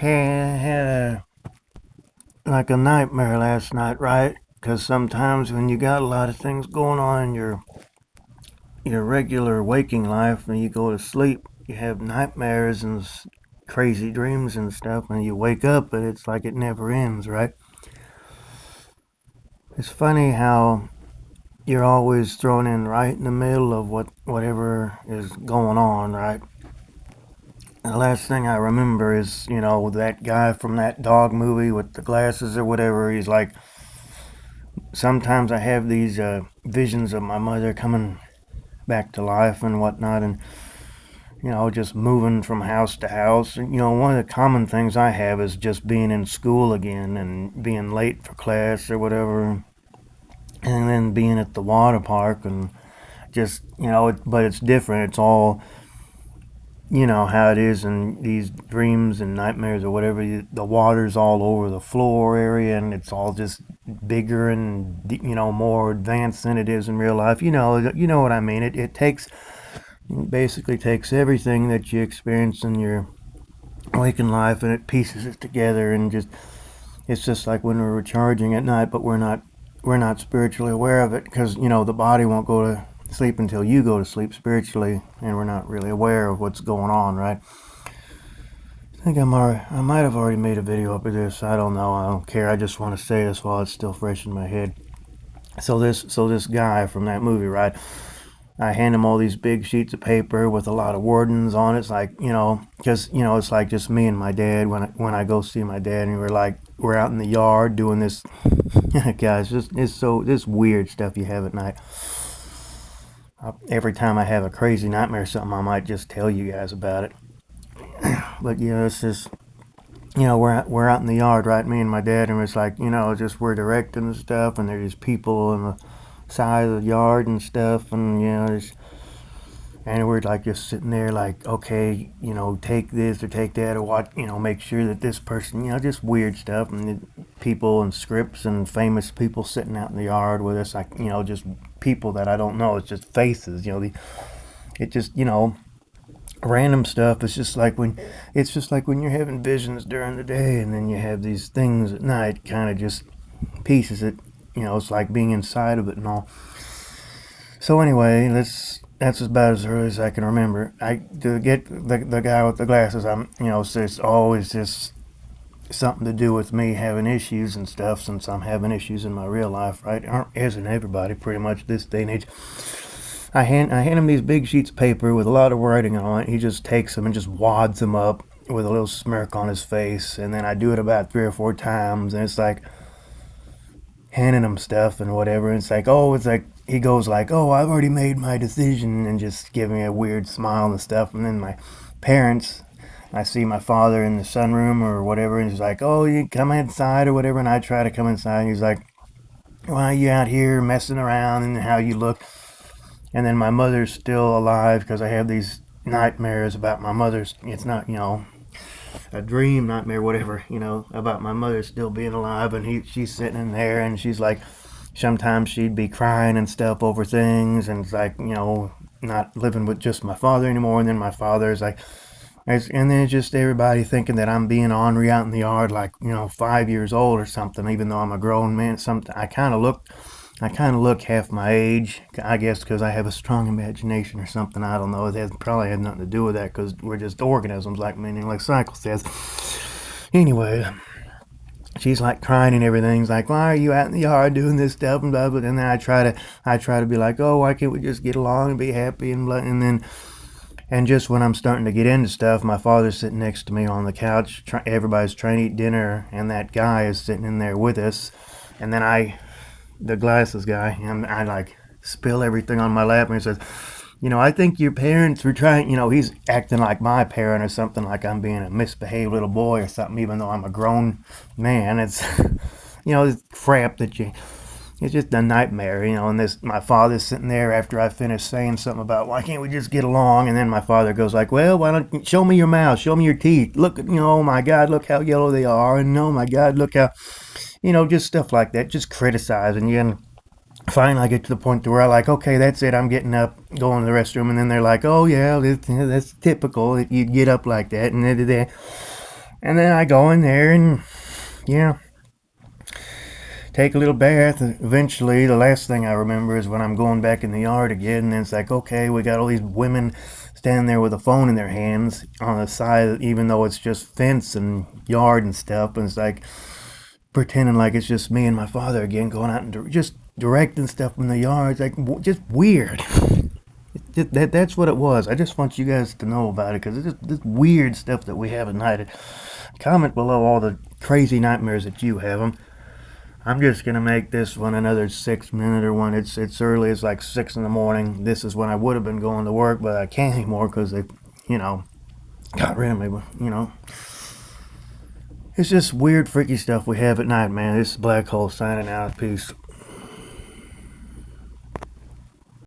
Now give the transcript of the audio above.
Okay, I had a nightmare last night, right? Because sometimes when you got a lot of things going on in your regular waking life, and you go to sleep, you have nightmares and crazy dreams and stuff, and you wake up, and it's like it never ends, right? It's funny how you're always thrown in right in the middle of whatever is going on, right? And the last thing I remember is, that guy from that dog movie with the glasses or whatever. He's like, sometimes I have these visions of my mother coming back to life and whatnot, and just moving from house to house. One of the common things I have is just being in school again and being late for class or whatever, and then being at the water park and just but it's different. It's all how it is in these dreams and nightmares or whatever. The water's all over the floor area, and it's all just bigger and more advanced than it is in real life. You know what I mean. It basically takes everything that you experience in your waking life, and it pieces it together, and just it's just like when we're recharging at night, but we're not spiritually aware of it, because the body won't go to sleep until you go to sleep spiritually, and we're not really aware of what's going on, right? I think I might have already made a video up of this. I don't know. I don't care. I just want to say this while it's still fresh in my head. So this guy from that movie, right? I hand him all these big sheets of paper with a lot of wordings on it. It's like, because it's like just me and my dad when I go see my dad, and we're out in the yard doing this. Guys, it's weird stuff you have at night. Every time I have a crazy nightmare or something, I might just tell you guys about it. But it's just we're out in the yard, right? Me and my dad, and it's like just we're directing and stuff, and there's people on the side of the yard and stuff, and and we're like just sitting there, like, okay, take this or take that, or what, make sure that this person, just weird stuff, and people and scripts and famous people sitting out in the yard with us, like, just people that I don't know. It's just faces, it just, random stuff. It's just like when you're having visions during the day, and then you have these things at night, kind of just pieces it. It's like being inside of it and all. So anyway, that's about as early as I can remember. I to get the guy with the glasses. So it's always just something to do with me having issues and stuff, since I'm having issues in my real life, right? Isn't everybody pretty much this day and age? I hand him these big sheets of paper with a lot of writing on it. He just takes them and just wads them up with a little smirk on his face, and then I do it about 3 or 4 times, and it's like handing him stuff and whatever. And it's like he goes like, "Oh, I've already made my decision," and just give me a weird smile and stuff. And then my parents, I see my father in the sunroom or whatever, and he's like, "Oh, you come inside or whatever," and I try to come inside, and he's like, "Why are you out here messing around and how you look?" And then my mother's still alive, because I have these nightmares about my mother's. It's not, a dream nightmare, whatever, about my mother still being alive, and she's sitting in there, and she's like, sometimes she'd be crying and stuff over things, and it's like, not living with just my father anymore, and then my father is like, and then it's just everybody thinking that I'm being ornery out in the yard, like 5 years old or something, even though I'm a grown man. Something I kind of look half my age, I guess, because I have a strong imagination or something. I don't know. Probably had nothing to do with that, because we're just organisms, like Cycle says. Anyway, she's like crying and everything's like, "Why are you out in the yard doing this stuff?" and blah blah. And then I try to be like, "Oh, why can't we just get along and be happy?" and blah. And just when I'm starting to get into stuff, my father's sitting next to me on the couch. Everybody's trying to eat dinner, and that guy is sitting in there with us. And then the glasses guy, and I like spill everything on my lap, and he says, "I think your parents were trying," he's acting like my parent or something, like I'm being a misbehaved little boy or something, even though I'm a grown man. It's, this crap it's just a nightmare, and my father's sitting there after I finish saying something about, "Why can't we just get along?" And then my father goes like, "Well, why don't you show me your mouth, show me your teeth, look, oh my God, look how yellow they are, and oh my God, look how," just stuff like that, just criticizing you. And finally I get to the point where I like, okay, that's it, I'm getting up, going to the restroom, and then they're like, "Oh yeah, that's typical, you get up like that," and And then I go in there and, yeah, take a little bath. And eventually, the last thing I remember is when I'm going back in the yard again, and it's like, okay, we got all these women standing there with a phone in their hands on the side, even though it's just fence and yard and stuff. And it's like pretending like it's just me and my father again going out and just directing stuff in the yard. It's like just weird. That's what it was. I just want you guys to know about it because it's just this weird stuff that we have at night. Comment below all the crazy nightmares that you have. I'm just gonna make this one another 6 minute one. It's early. It's like 6 in the morning. This is when I would have been going to work, but I can't anymore because they, you know, got rid of me. You know, it's just weird, freaky stuff we have at night, man. This is Black Hole signing out. Peace.